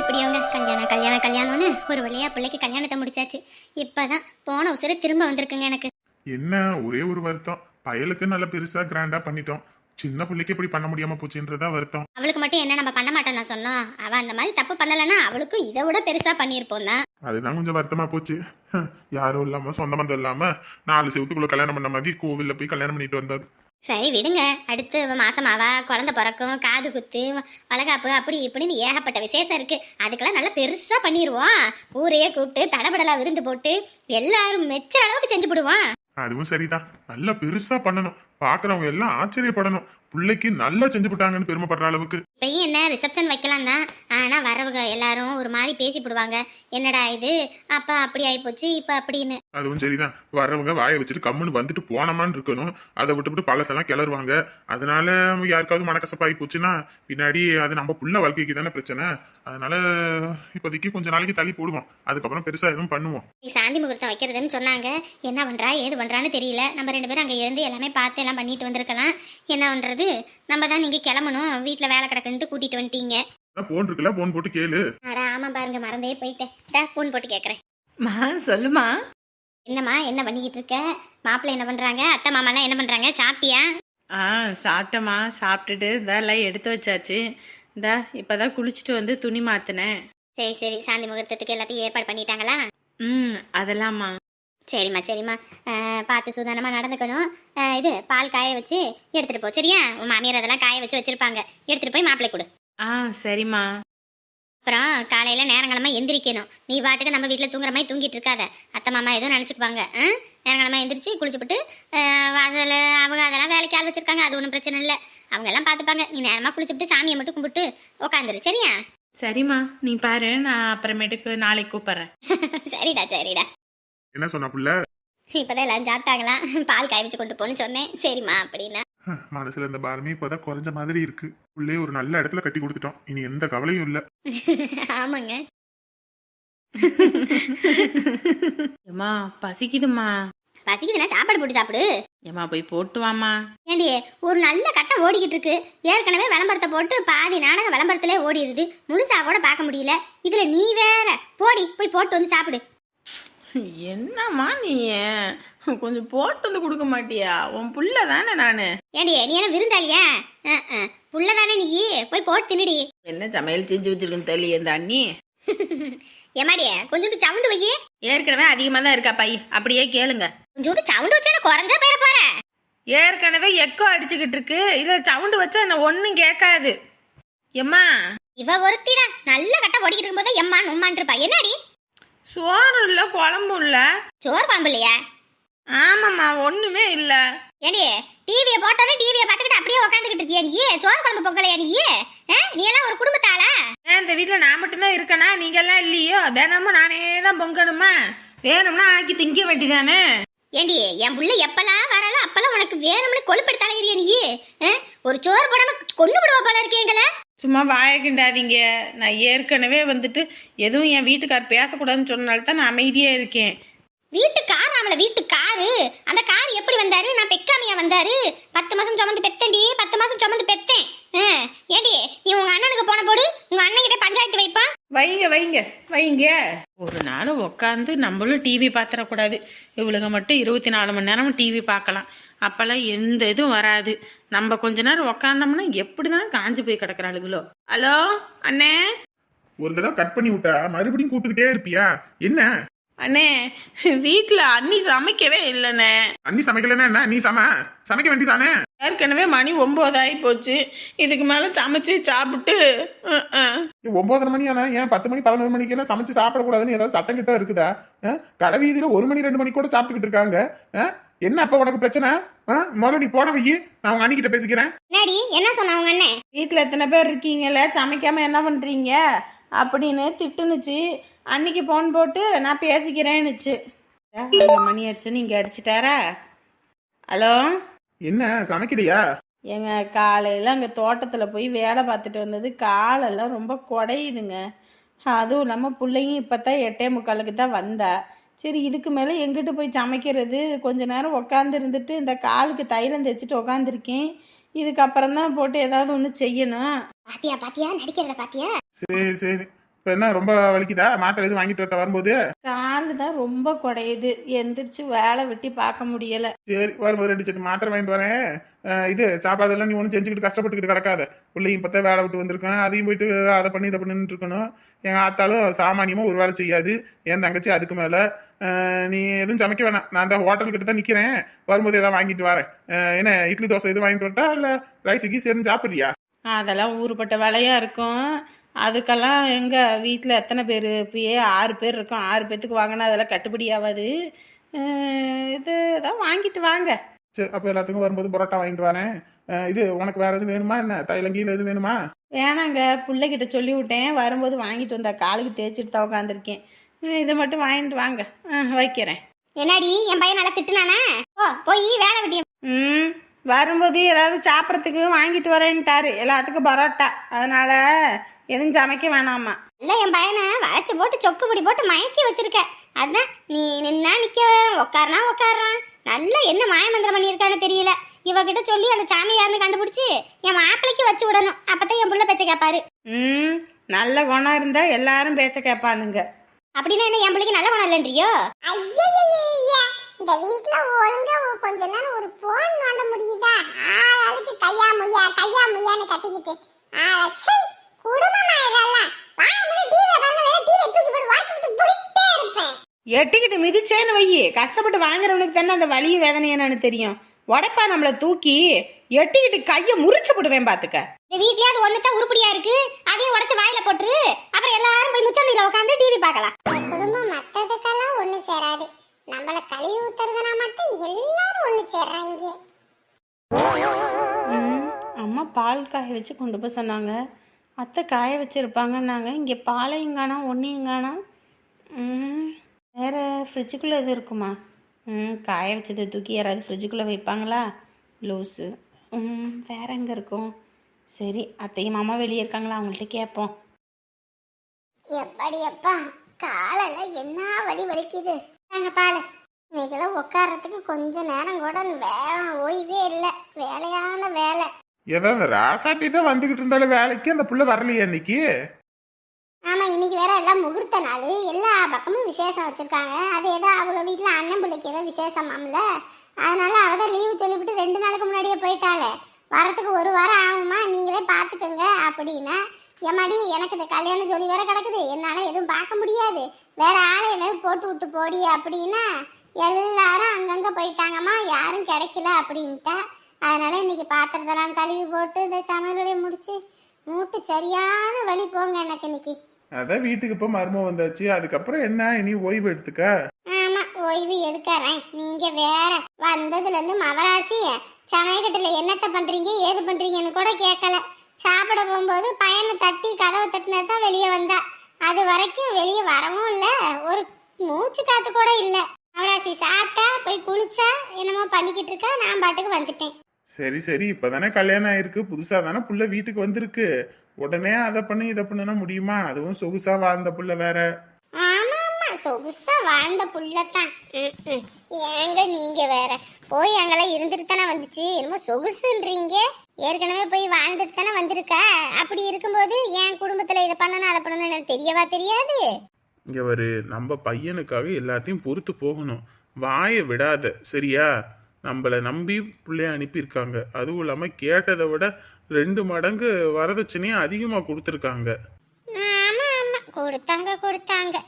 எப்படியோங்க கல்யாணம் கல்யாணம் கல்யாணம்னு ஒரு வழியா பிள்ளைக்கு கல்யாணத்தை முடிச்சாச்சு. இப்பதான் போன உசுர திரும்ப வந்திருக்குங்க எனக்கு. என்ன ஒரே ஒரு வருத்தம், பயலுக்கு நல்ல பெருசா கிராண்டா பண்ணிட்டோம், சின்ன பிள்ளைக்கு இப்படி பண்ண முடியாம போச்சுன்றதா வருத்தம். அவளுக்கு மட்டும் என்ன நம்ம பண்ண மாட்டோம் நான் சொன்னோம். அவ அந்த மாதிரி தப்பு பண்ணலன்னா அவளுக்கும் இதை விட பெருசா பண்ணியிருப்போம் தான். அதுதான் கொஞ்சம் வருத்தமா போச்சு. யாரும் இல்லாம சொந்த பந்தம் இல்லாம 4 செவத்துக்குள்ள கல்யாணம் பண்ண மாதிரி கோவில்ல போய் கல்யாணம் பண்ணிட்டு வந்தாரு. சரி விடுங்க, அடுத்து மாசமாவா, குழந்தை பிறக்கும், காது குத்து, வளகாப்பு, அப்படி இப்படின்னு ஏகப்பட்ட விசேஷம் இருக்கு. அதுக்கெல்லாம் நல்லா பெருசா பண்ணிடுவோம். ஊரையே கூப்பிட்டு தடபடலா விருந்து போட்டு எல்லாரும் மெச்ச அளவுக்கு செஞ்சு போடுவோம். அதுவும் சரிதான், நல்லா பெருசா பண்ணணும், பாக்குறவங்க எல்லாம் ஆச்சரியப்படணும், பிள்ளைக்கு நல்லா செஞ்சு போட்டாங்கன்னு பெருமைப்படுற அளவுக்கு. இப்பயும் என்ன ரிசப்ஷன் வைக்கலாம் தான், ஆனா வரவங்க எல்லாரும் ஒரு மாதிரி பேசி போடுவாங்க. என்னடா இது, அப்பா அப்படி ஆயிப்போச்சு இப்ப அப்படின்னு. அதுவும் சரிதான், வர்றவங்க வாயை வச்சுட்டு கம்முன்னு வந்துட்டு போனமான்னு இருக்கணும். அதை விட்டுவிட்டு பழசெல்லாம் கிளறுவாங்க. அதனால யாருக்காவது மனக்கசப்பாகி போச்சுன்னா பின்னாடி அது நம்ம புள்ள வாழ்க்கைக்கு தானே பிரச்சனை. அதனால இப்போதைக்கு கொஞ்சம் நாளைக்கு தள்ளி போடுவோம், அதுக்கப்புறம் பெருசா எதுவும் பண்ணுவோம். சாந்தி முகூர்த்தம் வைக்கிறதுன்னு சொன்னாங்க. என்ன பண்றா ஏது பண்றான்னு தெரியல. நம்ம 2 பேரும் அங்க இருந்து எல்லாமே பார்த்து எல்லாம் பண்ணிட்டு வந்திருக்கலாம். என்ன பண்றது, நம்ம தான் நீங்க கிளம்பணும், வீட்டுல வேலை கிடக்குன்ட்டு கூட்டிட்டு வந்துட்டீங்க. போன் இருக்குல்ல, போன் போட்டு கேளு. அட ஆமா பாருங்க, மறந்தே போயிட்டேன். போன் போட்டு கேக்குறேன். மா சொல்லுமா. என்னம்மா என்ன பண்ணிக்கிட்டு இருக்க? மாப்பிள்ளை என்ன பண்றாங்க, அத்தை மாமாலாம் என்ன பண்றாங்க, சாப்பிட்டியா? சாப்பிட்டம்மா, சாப்பிட்டுட்டு இதெல்லாம் எடுத்து வச்சாச்சு. இந்தா இப்பதான் குளிச்சுட்டு வந்து துணி மாத்தினேன். சரி சரி, சாந்தி முகூர்த்தத்துக்கு எல்லாத்தையும் ஏற்பாடு பண்ணிட்டாங்களா? அதெல்லாம்மா. சரிம்மா சரிம்மா, பார்த்து சூதானமா நடந்துக்கணும். இது பால் காய வச்சு எடுத்துட்டு போ சரியா? உன் மாமியார் அதெல்லாம் காய வச்சு வச்சிருப்பாங்க, எடுத்துட்டு போய் மாப்பிள்ளை கொடு. சரிம்மா. அப்புறம் காலையில நேரங்களமா எந்திரிக்கணும். நீ பாட்டுக்கு நம்ம வீட்டில் தூங்குற மாதிரி தூங்கிட்டு இருக்காத, அத்தை மாமா எதுவும் நினச்சிக்குவாங்க. நேரங்களமா எந்திரிச்சு குளிச்சுப்புட்டு வாசல் அவங்க அதெல்லாம் வேலைக்கு ஆள் வச்சிருக்காங்க, அது ஒன்றும் பிரச்சனை இல்லை, அவங்க எல்லாம் பார்த்துப்பாங்க. நீ நேரமா குளிச்சுப்புட்டு சாமியை மட்டும் கும்பிட்டு உட்காந்துரு சரியா? சரிம்மா, நீ பாரு, நான் அப்புறமேட்டுக்கு நாளைக்கு கூப்பிட்றேன். சரிடா சரிடா. என்ன சொன்ன புள்ள? இப்பதான் எல்லாரும் சாப்பிட்டாங்களாம், பால் காய வச்சு கொண்டு போன்னு சொன்னேன். சரிம்மா அப்படின்னா. மனசுல இந்த பாரமே இப்பதான் குறைஞ்ச மாதிரி இருக்கு. உள்ளே ஒரு நல்ல இடத்துல கட்டி கொடுத்துட்டோம், இனி எந்த கவலையும் இல்ல. ஆமாங்க. ஏம்மா பசிக்குதுமா. பசிக்குதுன்னா சாப்பாடு போட்டு சாப்பிடு. ஏம்மா போய் போட்டு வாமா. ஏண்டி, ஒரு நல்ல கட்டம் ஓடிக்கிட்டு இருக்கு. ஏற்கனவே விளம்பரத்தை போட்டு பாதி நாடகம் விளம்பரத்திலே ஓடிடுது, முழுசா கூட பார்க்க முடியல. இதுல நீ வேற போடி, போய் போட்டு வந்து சாப்பிடு. என்னம்மா நீ கொஞ்சம் போட்டு வந்து கொடுக்க மாட்டியா? உன் புள்ள தானே நானு. ஏண்டி நீ என்ன விருந்தாளியா? புள்ள தானே நீ, போய் போட்டு தின்னுடி. என்ன சமையல் செஞ்சு வச்சிருக்குன்னு தெரியல இந்த அண்ணி. ஏமாடிய கொஞ்சோண்டு சவுண்டு வையே. ஏற்கனவே அதிகமா தான் இருக்கா பை, அப்படியே கேளுங்க. கொஞ்சோண்டு சவுண்டு வச்சா குறைஞ்சா போயிட போற. ஏற்கனவே எக்கோ அடிச்சுக்கிட்டு இருக்கு, இதை சவுண்டு வச்சா என்ன ஒன்னும் கேட்காது. எம்மா இவ ஒருத்திடா நல்ல கட்டம் ஓடிக்கிட்டு இருக்கும்போது எம்மா நொம்மான் இருப்பா. என்னடி சோறு இல்ல குழம்பும் இல்ல. சோறு குழம்பு இல்லையா? ஆமாம்மா, ஒண்ணுமே இல்ல. ஏடி டிவியை போட்டோன்னே டிவியை பார்த்துக்கிட்டு அப்படியே உட்காந்துக்கிட்டு இருக்கியா நீ? சோறு குழம்பு பொங்கலையா நீ? நீ எல்லாம் ஒரு குடும்பத்தாளா? இந்த வீட்டுல நான் மட்டும்தான் இருக்கனா, நீங்க எல்லாம் இல்லையோ? தினமும் நானே தான் பொங்கணுமா? வேணும்னா ஆக்கி திங்க வேண்டிதானே. ஏண்டி என் புள்ள எப்பெல்லாம் வரால அப்பெல்லாம் உனக்கு வேணும்னு கொழுப்படுத்தாலையா நீ? ஒரு சோறு போடாம கொண்டு விடுவா போல இருக்கீங்களா? சும்மா வாய கிண்டாதீங்க. நான் ஏற்கனவே வந்துட்டு எதுவும் என் வீட்டுக்கார் பேசக்கூடாதுன்னு சொன்னால தான் நான் அமைதியா இருக்கேன். வீட்டு கார் ஆமல, வீட்டு காரு. அந்த கார் எப்படி வந்தாரு? நான் பெக்காமையா வந்தாரு? 10 மாசம் சுமந்து பெத்தேன்டி, 10 மாசம் சுமந்து பெத்தேன். ஏண்டி நீ உங்க அண்ணனுக்கு போன போடு, உங்க அண்ணன் கிட்ட பஞ்சாயத்து வைப்பான். வைங்க வைங்க வைங்க. ஒரு நாள் உட்காந்து நம்மளும் டிவி பார்த்துடக்கூடாது. இவளுங்க மட்டும் 24 மணி நேரமும் டிவி பார்க்கலாம். அப்பெல்லாம் எந்த இதுவும் வராது. நம்ம கொஞ்ச நேரம் உட்காந்தோம்னா எப்படிதான் காஞ்சு போய் கிடக்குறாளுங்களோ. ஹலோ அண்ணே. ஒரு தடவை கட் பண்ணி விட்டா மறுபடியும் கூப்பிட்டுக்கிட்டே இருப்பியா? என்ன அண்ணே, வீட்டுல அண்ணி சமைக்கவே இல்லைண்ணே. அண்ணி சமைக்கலன்னா என்ன, நீ சமைக்க வேண்டியதானே? ஏற்கனவே மணி 9 ஆகி போச்சு. இதுக்கு மேல சமைச்சு சாப்பிட்டு 9:30 மணி ஆனா ஏன் 10 மணி 11 மணிக்கு எல்லாம் சமைச்சு சாப்பிடக்கூடாதுன்னு ஏதாவது சட்டம் கிட்ட இருக்குதா? கடை வீதியில 1 மணி 2 மணி கூட சாப்பிட்டுக்கிட்டு இருக்காங்க. என்ன அப்ப உனக்கு பிரச்சனை? முதல்ல நீ போன வையி, நான் உங்க அண்ணி கிட்ட பேசிக்கிறேன். என்னடி என்ன சொன்ன உங்க அண்ணன்? வீட்டுல எத்தனை பேர் இருக்கீங்களே, சமைக்காம என்ன பண்றீங்க அப்படின்னு திட்டுனுச்சு. அன்னைக்கு போன் போட்டு நான் பேசிக்கிறேன்னுச்சு. மணி அடிச்சுன்னு இங்க அடிச்சுட்டாரா? ஹலோ. என்ன சமைக்கலையா? எங்க காலையில அங்க தோட்டத்துல போய் வேலை பார்த்துட்டு வந்தது, காலெல்லாம் ரொம்ப குடையுதுங்க. அதுவும் இல்லாமல் பிள்ளையும் இப்போத்தான் 8:45 தான் வந்தா. சரி, இதுக்கு மேலே எங்கிட்டு போய் சமைக்கிறது? கொஞ்ச நேரம் உட்காந்து இருந்துட்டு இந்த காலுக்கு தைலம் தைச்சிட்டு உட்காந்துருக்கேன். இதுக்கப்புறம் தான் போட்டு ஏதாவது ஒன்று செய்யணும். பாத்தியா பாத்தியா நடிக்கிறத பாத்தியா? சரி சரி, இப்போ என்ன ரொம்ப வலிக்குதா? மாத்திரை எதுவும் வாங்கிட்டு வரட்ட வரும்போது? கால் தான் ரொம்ப குடையுது, எந்திரிச்சு வேலை வெட்டி பார்க்க முடியல. சரி, வரும்போது 2 செட்டு மாத்திரை வாங்கிட்டு வரேன். இது சாப்பாடு எல்லாம் நீ ஒன்றும் செஞ்சுக்கிட்டு கஷ்டப்பட்டுக்கிட்டு கிடக்காத. பிள்ளையும் இப்போத்தான் வேலை விட்டு வந்திருக்கேன், அதையும் போயிட்டு அதை பண்ணி இதை பண்ணிட்டு இருக்கணும். எங்கள் ஆத்தாலும் சாமானியமாக ஒரு வேலை செய்யாது, என் தங்கச்சி அதுக்கு மேலே. நீ எதுவும் சமைக்க வேணாம், நான் அந்த ஹோட்டல்கிட்ட தான் நிற்கிறேன், வரும்போது எதாவது வாங்கிட்டு வரேன். என்ன இட்லி தோசை எதுவும் வாங்கிட்டு வரட்டா, இல்லை ரைஸ் கீஸ் எதுவும் சாப்பிட்றியா? அதெல்லாம் ஊறுபட்ட வேலையாக இருக்கும். அதுக்கெல்லாம் எங்கள் வீட்டில் எத்தனை பேர்? இப்பயே 6 பேர் இருக்கோம். 6 பேர்த்துக்கு வாங்கினா அதெல்லாம் கட்டுப்படி ஆகாது. இது தான் வாங்கிட்டு வாங்க. சரி, அப்போ எல்லாத்துக்கும் வரும்போது பரோட்டா வாங்கிட்டு வரேன். இது உனக்கு வேறு எதுவும் வேணுமா? என்ன தைலங்கீழ் எதுவும் வேணுமா? வேணாங்க, பிள்ளைகிட்ட சொல்லி விட்டேன், வரும்போது வாங்கிட்டு வந்தா. காலுக்கு தேய்ச்சிட்டு தான் உட்காந்துருக்கேன். இதை மட்டும் வாங்கிட்டு வாங்க. வைக்கிறேன். என்னடி என் பையன் நல்லா திட்டுனானா? ஓ, போய் வேலை வெட்டி. வரும்போது ஏதாவது சாப்பிட்றதுக்கு வாங்கிட்டு வரேன்ட்டாரு, எல்லாத்துக்கும் பரோட்டா. அதனால எதுவும் சமைக்க வேணாமா. இல்லை, என் பையனை வளைச்சி போட்டு சொக்கு பிடி போட்டு மயக்கி வச்சிருக்க. அதுதான் நீ நின்னா நிற்க, உட்காருனா உட்காடுறான். நல்லா என்ன மாயமந்திரம் பண்ணியிருக்கான்னு தெரியல. இவகிட்ட சொல்லி அந்த சாமி யாருன்னு கண்டுபிடிச்சி என் மாப்பிள்ளைக்கு வச்சு விடணும். அப்பதான் என் புள்ள பேச்ச கேட்பாரு. நல்ல குணம் இருந்தா எல்லாரும் பேச்ச கேட்பானுங்க. அப்படின்னா என்ன என் பிள்ளைக்கு நல்ல குணம் இல்லைன்றியோ? இந்த வீட்ல ஒழுங்கா கொஞ்ச நேரம் ஒரு போன் நோண்ட முடியுதா? ஆளுக்கு கையா முய்யான்னு கத்திக்கிட்டு குடும்பமா இதெல்லாம். எட்டிக்கிட்டு மிதிச்சேன்னு வையி, கஷ்டப்பட்டு வாங்குறவனுக்கு தானே அந்த வலியும் வேதனை என்னன்னு தெரியும். உடைப்பா நம்மளை தூக்கி எட்டிக்கிட்டு கையை முறிச்சு போடுவேன் பாத்துக்க. இந்த வீட்லயே அது ஒண்ணுதான் உருப்படியா இருக்கு, அதையும் உடைச்சு வாயில போட்டுரு. அப்புறம் எல்லாரும் போய் முச்சந்தில உட்காந்து டிவி பார்க்கலாம். குடும்பம் மத்ததுக்கெல்லாம் ஒண்ணு சேராது, நம்மள கழுவி ஊத்துறதுனா மட்டும் எல்லாரும் ஒண்ணு சேர்றாங்க. அம்மா பால் காய வச்சு கொண்டு போய் சொன்னாங்க, அத்தை காய வச்சுருப்பாங்கன்னாங்க. இங்கே பாலையும் காணோம், ஒன்றையும் காணோம். வேறு ஃப்ரிட்ஜுக்குள்ளே எது இருக்குமா? காய வச்சதை தூக்கி யாராவது ஃப்ரிட்ஜுக்குள்ளே வைப்பாங்களா? லூஸு. வேற எங்கே இருக்கும்? சரி, அத்தையும் மாமா வெளியே இருக்காங்களா, அவங்கள்ட்ட கேட்போம். எப்படியப்பா காலெல்லாம் என்ன வலிக்குது. நாங்க பாரு, இன்னைக்கெல்லாம் உட்கார்றதுக்கு கொஞ்ச நேரம் கூட ஓய்வே இல்லை, வேலையான வேலை. ஏதாவது ராசாட்டி தான் வந்துகிட்டு இருந்தாலும் வேலைக்கு அந்த புள்ள வரலையா இன்னைக்கு? ஆமா, இன்னைக்கு வேற எல்லாம் முகூர்த்த நாள், எல்லா பக்கமும் விசேஷம் வச்சிருக்காங்க. அது ஏதோ அவங்க வீட்டுல அண்ணன் பிள்ளைக்கு ஏதோ விசேஷமாம்ல, அதனால அவதான் லீவு சொல்லிவிட்டு 2 நாளுக்கு முன்னாடியே போயிட்டாளே. வரத்துக்கு 1 வாரம் ஆகுமா, நீங்களே பாத்துக்கோங்க அப்படின்னா. எம்மாடி, எனக்கு இந்த கல்யாணம் சொல்லி வேற கிடக்குது, என்னால எதுவும் பார்க்க முடியாது, வேற ஆளை ஏதாவது போட்டு விட்டு போடி அப்படின்னா எல்லாரும் அங்கங்க போயிட்டாங்கம்மா, யாரும் கிடைக்கல அப்படின்ட்டா. அதனால இன்னைக்கு பாத்திரத்தெல்லாம் கழுவி போட்டு இந்த சமையல் வேலையை முடிச்சு மூட்டு சரியான வலி போங்க எனக்கு இன்னைக்கு. அதான் வீட்டுக்கு இப்போ மருமம் வந்தாச்சு, அதுக்கப்புறம் என்ன இனி ஓய்வு எடுத்துக்க? ஆமா, ஓய்வு எடுக்கிறேன். நீங்க வேற வந்ததுல இருந்து மவராசி சமையக்கட்டுல என்னத்த பண்றீங்க ஏது பண்றீங்கன்னு கூட கேட்கல. சாப்பிட போகும்போது பையனை தட்டி கதவை தட்டினதான் வெளியே வந்தா, அது வரைக்கும் வெளியே வரவும் இல்லை, ஒரு மூச்சு காத்து கூட இல்லை. மவராசி சாப்பிட்டா போய் குளிச்சா என்னமோ பண்ணிக்கிட்டு இருக்கா, நான் பாட்டுக்கு வந்துட்டேன். சரி சரி, இப்பதானே கல்யாணம் ஆயிருக்கு, புதுசா தானே புள்ள வீட்டுக்கு வந்திருக்கு, உடனே அதை பண்ணி இதை பண்ணுனா முடியுமா? அதுவும் சொகுசா வாழ்ந்த புள்ள வேற. ஆமா ஆமா, சொகுசா வாழ்ந்த புள்ளத்தான். ஏங்க நீங்க வேற, போய் அங்கெல்லாம் இருந்துட்டு தானே வந்துச்சு, என்னமோ சொகுசுன்றீங்க. ஏற்கனவே போய் வாழ்ந்துட்டு தானே வந்திருக்கா. அப்படி இருக்கும்போது என் குடும்பத்துல இதை பண்ணணும் அதை பண்ணணும் எனக்கு தெரியவா தெரியாது? இங்க ஒரு நம்ம பையனுக்காக எல்லாத்தையும் பொறுத்து போகணும், வாயை விடாத சரியா? நம்மளை நம்பி பிள்ளைய அனுப்பியிருக்காங்க, அதுவும் இல்லாமல் கேட்டதை விட 2 மடங்கு வரதட்சணையும் அதிகமாக கொடுத்துருக்காங்க. ஆமா ஆமா, கொடுத்தாங்க.